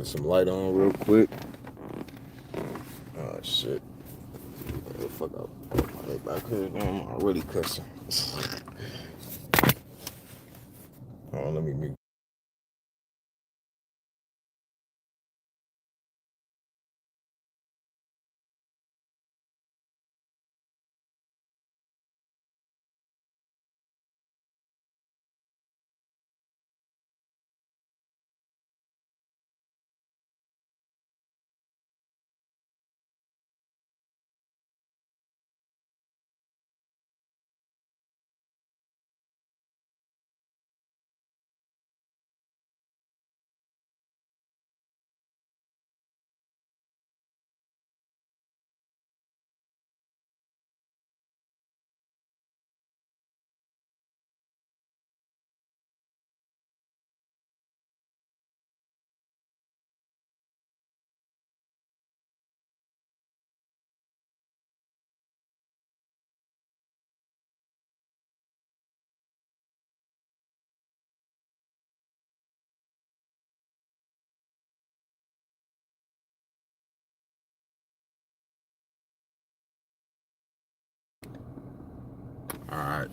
put some light on real quick. Oh shit. Get the fuck up. Hey, back here, I'm already cussing. Oh, let me mute. All right.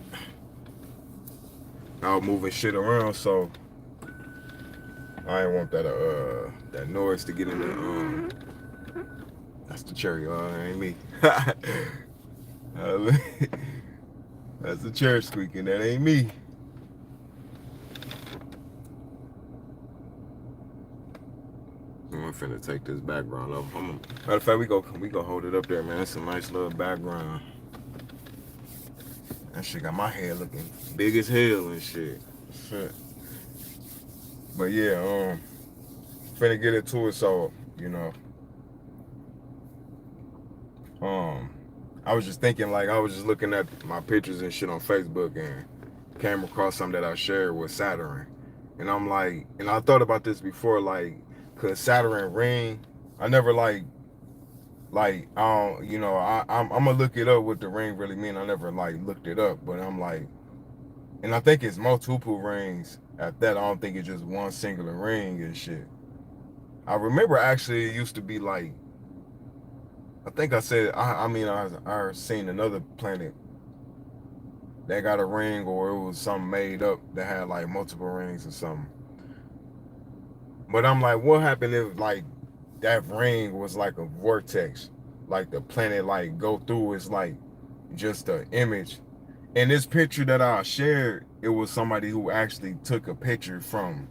I was moving shit around, so I didn't want that noise to get in the. That's the cherry. Ain't me. That's the chair squeaking. That ain't me. I'm finna take this background off. Matter of fact, we go hold it up there, man. It's a nice little background. That shit got my head looking big as hell and shit. But yeah, finna get into it. So you know, I was just thinking, like, I was just looking at my pictures and shit on Facebook and came across something that I shared with Saturn, and I'm like, and I thought about this before, like, cause Saturn ring, I never you know, I'm gonna look it up what the ring really mean. I never like looked it up, but I'm like, and I think it's multiple rings at that. I don't think it's just one singular ring and shit. I remember actually it used to be like, I think I said, I seen another planet that got a ring, or it was something made up that had like multiple rings or something. But I'm like, what happened if like that ring was like a vortex, like the planet like go through is like just an image. And this picture that I shared, it was somebody who actually took a picture from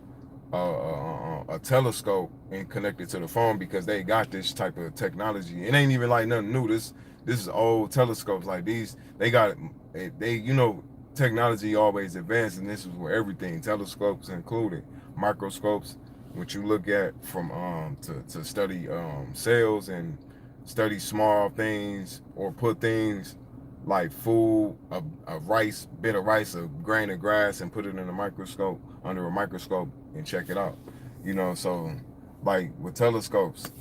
a telescope and connected to the phone, because they got this type of technology. It ain't even like nothing new. This is old telescopes. Like these, they got they you know, technology always advanced, and this is where everything, telescopes included, microscopes, what you look at from to study cells and study small things, or put things like food, a rice, bit of rice, a grain of grass, and put it in a microscope, under a microscope, and check it out. You know, so like with telescopes,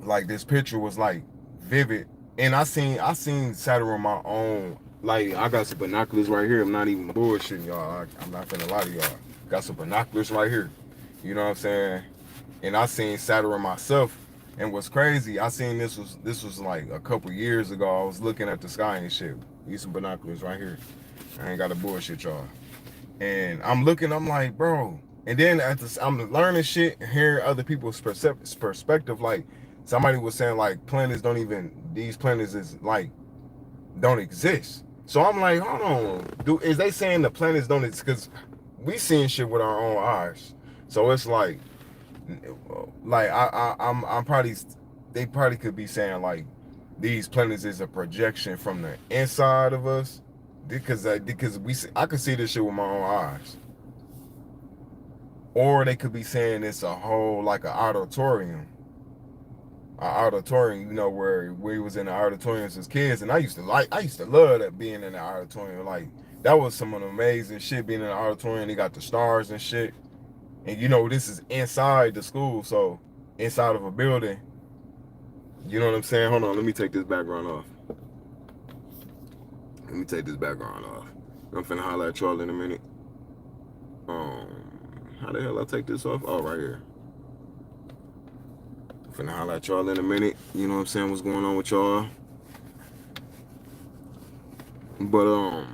like this picture was like vivid, and I seen Saturn on my own. Like I got some binoculars right here. I'm not even bullshitting y'all. I'm not gonna lie to y'all. Got some binoculars right here. You know what I'm saying? And I seen Saturn myself. And what's crazy, I seen this was like a couple years ago. I was looking at the sky and shit. These some binoculars right here. I ain't got to bullshit y'all. And I'm looking, I'm like, bro. And then I'm learning shit and hearing other people's perspective. Like somebody was saying, like these planets is like don't exist. So I'm like, hold on, is they saying the planets don't exist? Because we seeing shit with our own eyes. So it's like I'm probably, they probably could be saying like these planets is a projection from the inside of us, because I could see this shit with my own eyes. Or they could be saying it's a whole like an auditorium, you know, where we was in the auditoriums as kids, and I used to love that, being in the auditorium. Like that was some of the amazing shit, being in the auditorium. They got the stars and shit, and you know this is inside the school, so inside of a building. You know what I'm saying? Hold on, let me take this background off. Let me take this background off. I'm finna holler at y'all in a minute. How the hell I take this off? Oh, right here. Finna holler at y'all in a minute. You know what I'm saying? What's going on with y'all? But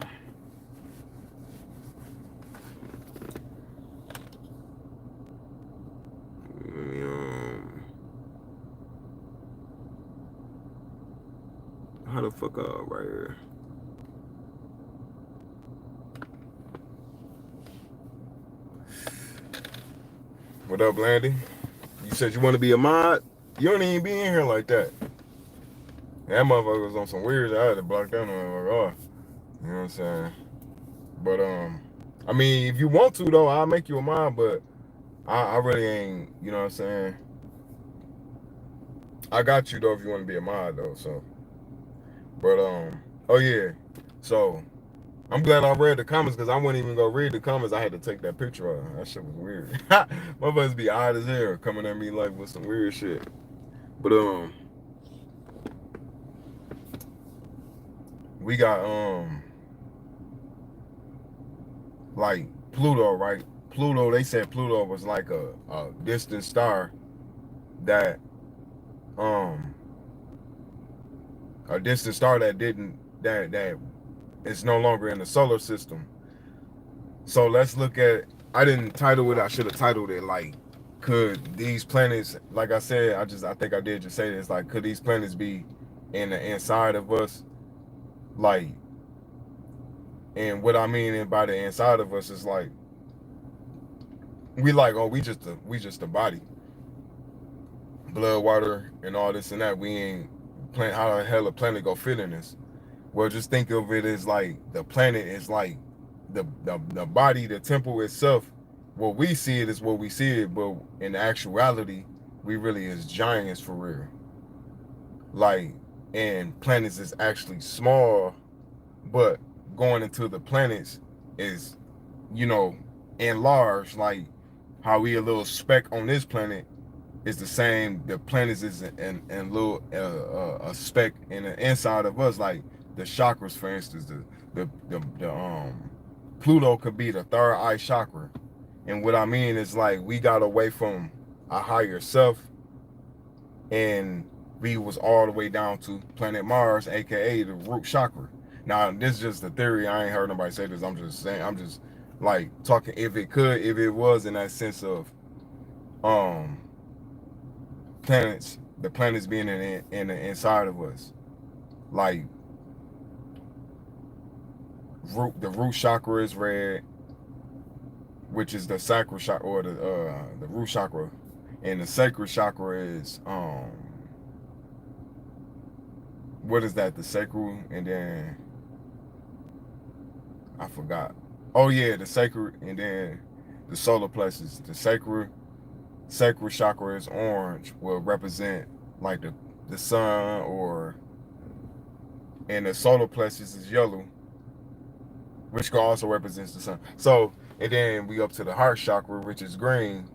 how the fuck up right here? What up, Landy? You said you want to be a mod? You don't even be in here like that. That motherfucker was on some weird. I had to block that motherfucker off. You know what I'm saying? But I mean, if you want to though, I'll make you a mod. But I really ain't. You know what I'm saying? I got you though if you want to be a mod though. So, but oh yeah. So I'm glad I read the comments because I wouldn't even go read the comments. I had to take that picture of. That shit was weird. Motherfuckers be odd as hell coming at me like with some weird shit. But we got like Pluto, right? Pluto, they said Pluto was like a distant star that um a distant star that didn't that is no longer in the solar system. So let's look at, I didn't title it, I should have titled it like, could these planets, like I said, I think I did just say this, like, could these planets be in the inside of us? Like, and what I mean by the inside of us is like, we like, oh, we just a body, blood, water, and all this and that. We ain't planet. How the hell a planet go fit in this? Well, just think of it as like the planet is like the body, the temple itself. What we see it is what we see it, but in actuality, we really is giants for real. Like, and planets is actually small, but going into the planets is, you know, enlarged. Like how we a little speck on this planet is the same. The planets is and little a speck in the inside of us. Like the chakras, for instance, the Pluto could be the third eye chakra. And what I mean is like we got away from a higher self and we was all the way down to planet Mars, aka the root chakra. Now this is just a theory. I ain't heard nobody say this. I'm just saying. I'm just like talking. If it was in that sense of um planets, the planets being in the inside of us, like the root chakra is red, which is the sacral chakra, or the root chakra, and the sacral chakra is what is that? The sacral, and then I forgot. Oh yeah, the sacral, and then the solar plexus. The sacral chakra is orange, will represent like the sun, or and the solar plexus is yellow, which also represents the sun. So, and then we up to the heart chakra, which is green,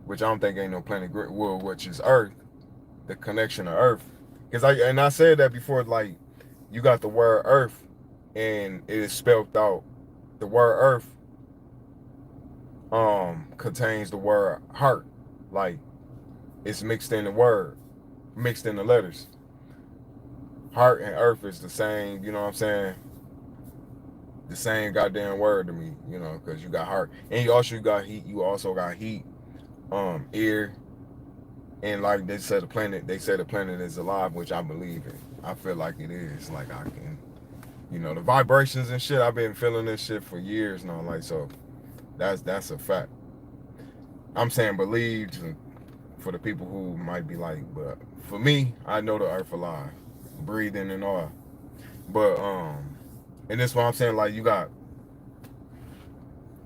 which I don't think ain't no planet green, well, which is Earth, the connection to Earth. Because I said that before, like you got the word Earth, and it is spelled out. The word Earth contains the word heart, like it's mixed in the word, mixed in the letters. Heart and Earth is the same. You know what I'm saying? The same goddamn word to me, you know, because you got heart and you also got heat. You also got heat, air, and like they said, the planet is alive, which I believe in. I feel like it is. Like I can, you know, the vibrations and shit. I've been feeling this shit for years now. Like so, that's a fact. I'm saying believe for the people who might be like, but for me, I know the earth alive, breathing and all. But and that's why I'm saying like you got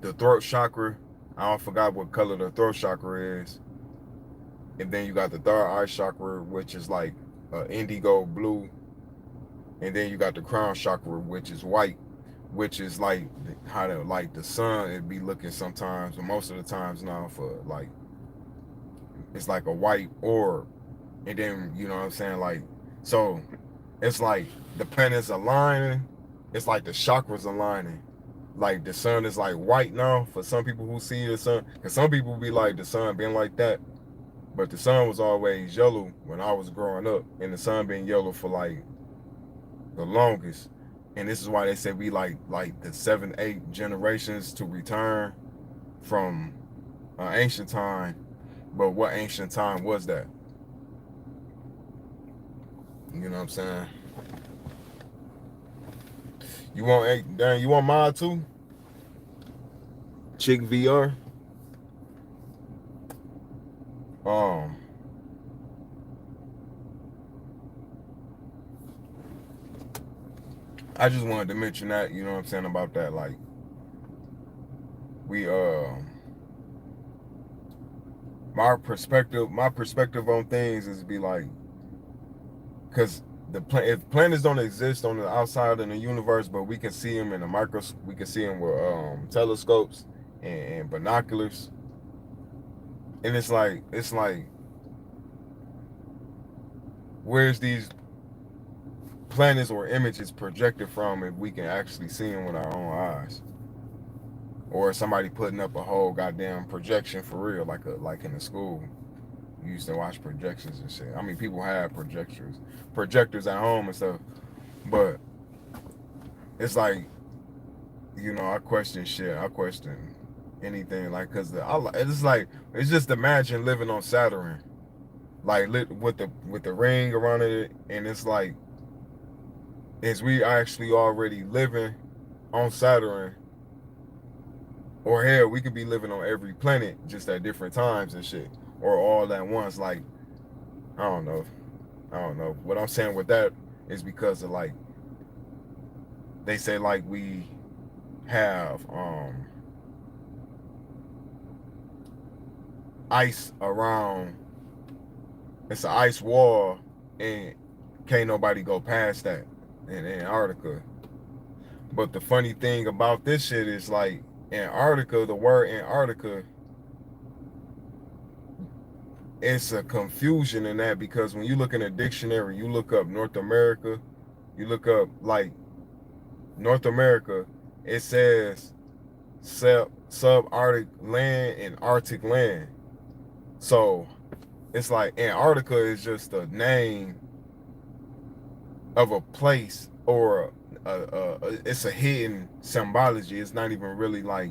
the throat chakra. I don't forgot what color the throat chakra is. And then you got the third eye chakra, which is like indigo blue. And then you got the crown chakra, which is white, which is like how the sun it be looking sometimes, but most of the times now for like it's like a white orb. And then you know what I'm saying, like so it's like the planets aligning. It's like the chakras aligning. Like the sun is like white now for some people who see the sun, because some people be like the sun being like that, But the sun was always yellow when I was growing up, and the sun been yellow for like the longest. And this is why they say we like the 7, 8 generations to return from ancient time. But what ancient time was that? You know what I'm saying? You want Darren, you want mine too? Chick VR. Um, I just wanted to mention that, you know what I'm saying, about that. Like we my perspective on things is be like, because if planets don't exist on the outside of the universe, but we can see them in a microscope, we can see them with telescopes and binoculars, and it's like where's these planets or images projected from if we can actually see them with our own eyes, or somebody putting up a whole goddamn projection for real, like in the school. You used to watch projections and shit. I mean, people have projectors at home and stuff, but it's like, I question shit. I question anything, like, cause it's like, it's just imagine living on Saturn, like lit with the ring around it, and it's like, is we actually already living on Saturn, or hell, we could be living on every planet just at different times and shit, or all at once. Like, I don't know. I don't know. What I'm saying with that is because of, like, they say like we have ice around, it's an ice wall, and can't nobody go past that in Antarctica. But the funny thing about this shit is, like, Antarctica, the word Antarctica, it's a confusion in that, because when you look in a dictionary, you look up North America, you look up like North America, it says subarctic land and Arctic land. So it's like Antarctica is just a name of a place, or it's a hidden symbology. It's not even really like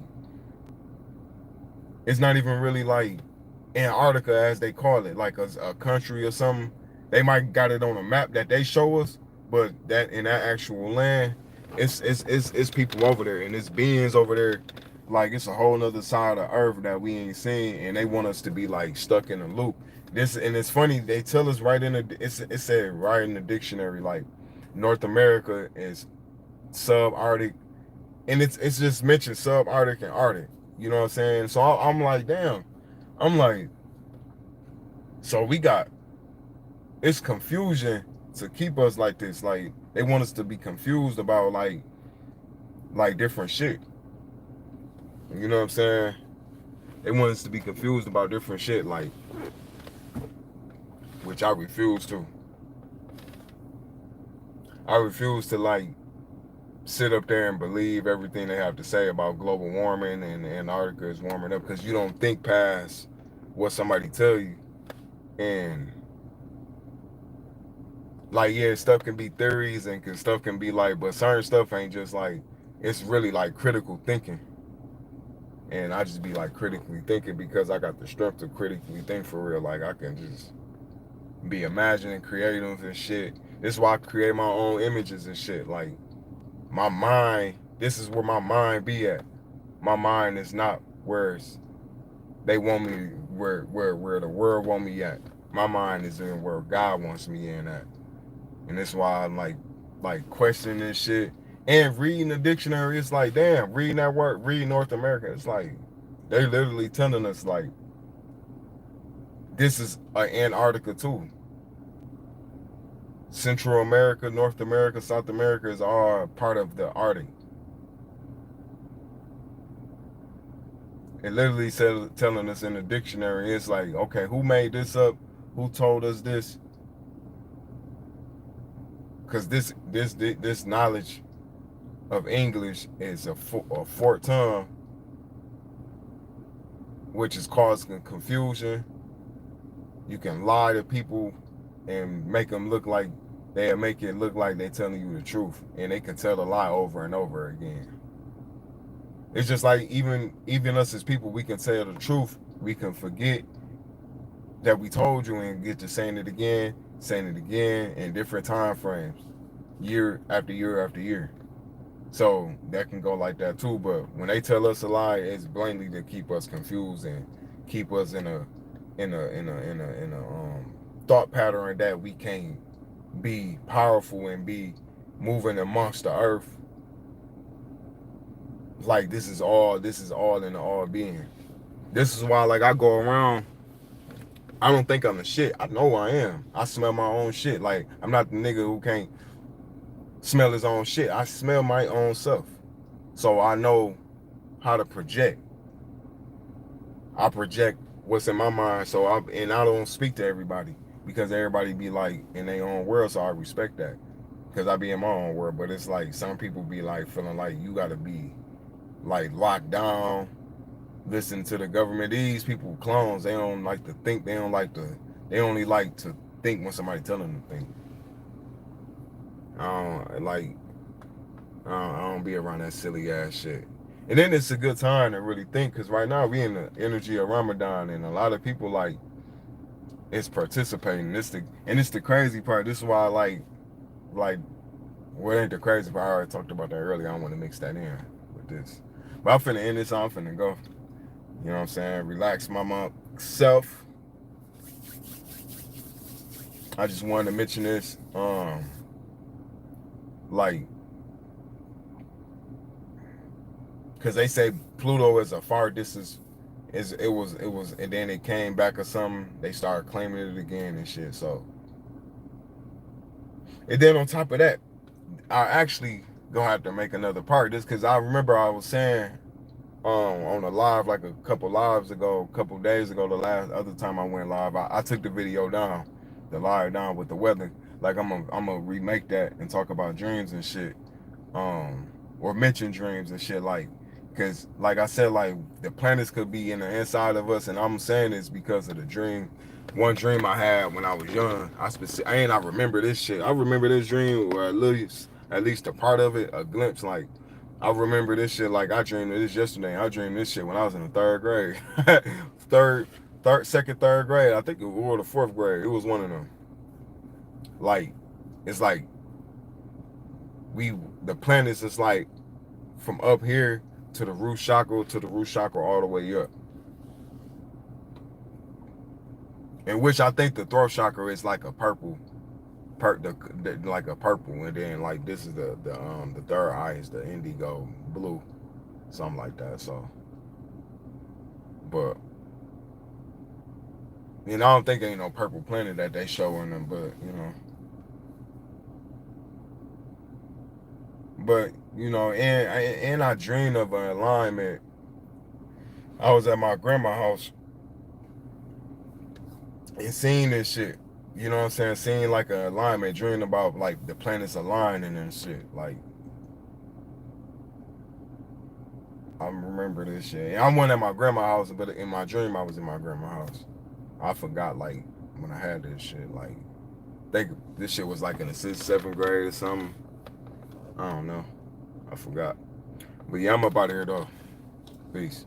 Antarctica as they call it, like a country or something. They might got it on a map that they show us, but that in that actual land, it's people over there, and it's beings over there. Like, it's a whole nother side of Earth that we ain't seen, and they want us to be like stuck in a loop. And it's funny, they tell us right in it said right in the dictionary, like, North America is subarctic, and it's just mentioned subarctic and Arctic. You know what I'm saying? So I'm like, damn. I'm like, so we got, it's confusion to keep us like this. Like, they want us to be confused about like different shit. You know what I'm saying? They want us to be confused about different shit, like, which I refuse to. I refuse to, like, sit up there and believe everything they have to say about global warming and Antarctica is warming up, because you don't think past what somebody tell you. And, like, yeah, stuff can be theories, and stuff can be like, but certain stuff ain't just like, it's really like critical thinking. And I just be like critically thinking, because I got the strength to critically think for real. Like, I can just be imagining creative and shit. This is why I create my own images and shit. Like, my mind, this is where my mind be at. My mind is not where they want me, where the world want me at. My mind is in where God wants me in at. And that's why I'm like questioning this shit and reading the dictionary. It's like, damn, reading that word, reading North America. It's like they literally telling us, like, this is Antarctica too. Central America, North America, South America is all part of the Arctic. It literally said, telling us in the dictionary. It's like, okay, who made this up? Who told us this? Because this knowledge of English is a fourth tongue, which is causing confusion, You can lie to people and make them look like they'll make it look like they're telling you the truth, and they can tell the lie over and over again. It's just like even us as people, we can tell the truth, we can forget that we told you and get to saying it again in different time frames, year after year after year. So that can go like that too. But when they tell us a lie, it's blatantly to keep us confused and keep us in a thought pattern that we can't be powerful and be moving amongst the earth. Like this is all in the all being. This is why like I go around, I don't think I'm the shit. I know I am. I smell my own shit. Like I'm not the nigga who can't smell his own shit. I smell my own self. So I know how to project. I project what's in my mind. I don't speak to everybody because everybody be like in their own world. So I respect that because I be in my own world. But it's like some people be like feeling like you gotta be like locked down, listen to the government. These people clones. They don't like to think. They don't like to. They only like to think when somebody tell them to think. I don't like. I don't be around that silly ass shit. And then it's a good time to really think because right now we in the energy of Ramadan and a lot of people like it's participating. It's the crazy part. This is why I like what ain't the crazy part. I already talked about that earlier. I don't want to mix that in with this. But I'm finna end this. I'm finna go. You know what I'm saying? Relax my self. I just wanted to mention this. Like, cause they say Pluto is a far distance. It was, and then it came back or something. They started claiming it again and shit. So, and then on top of that, I actually gonna have to make another part of this because I remember I was saying on a live like a couple lives ago, a couple days ago, the last other time I went live, I took the video down, the live down with the weather. Like I'm gonna remake that and talk about dreams and shit, um, or mention dreams and shit like, cause like I said, like the planets could be in the inside of us, and I'm saying this because of the dream. One dream I had when I was young, I remember this shit. I remember this dream, or at least a part of it, a glimpse, like. I remember this shit like I dreamed of this yesterday. I dreamed this shit when I was in the third grade, third, third grade. I think it was the fourth grade. It was one of them. Like, it's like we the planets is like from up here to the root chakra all the way up. In which I think the throat chakra is like a purple, like a purple, and then like this is the third eye is the indigo blue, something like that. So, but I don't think ain't no purple planet that they showing them, but and I dreamed of an alignment. I was at my grandma's house and seeing this shit. You know what I'm saying? Seeing like an alignment, dreaming about like the planets aligning and shit. Like I remember this shit. And I went at my grandma's house, but in my dream I was in my grandma's house. I forgot like when I had this shit. Like think this shit was like in the sixth, seventh grade or something. I don't know. I forgot. But yeah, I'm up out of here though. Peace.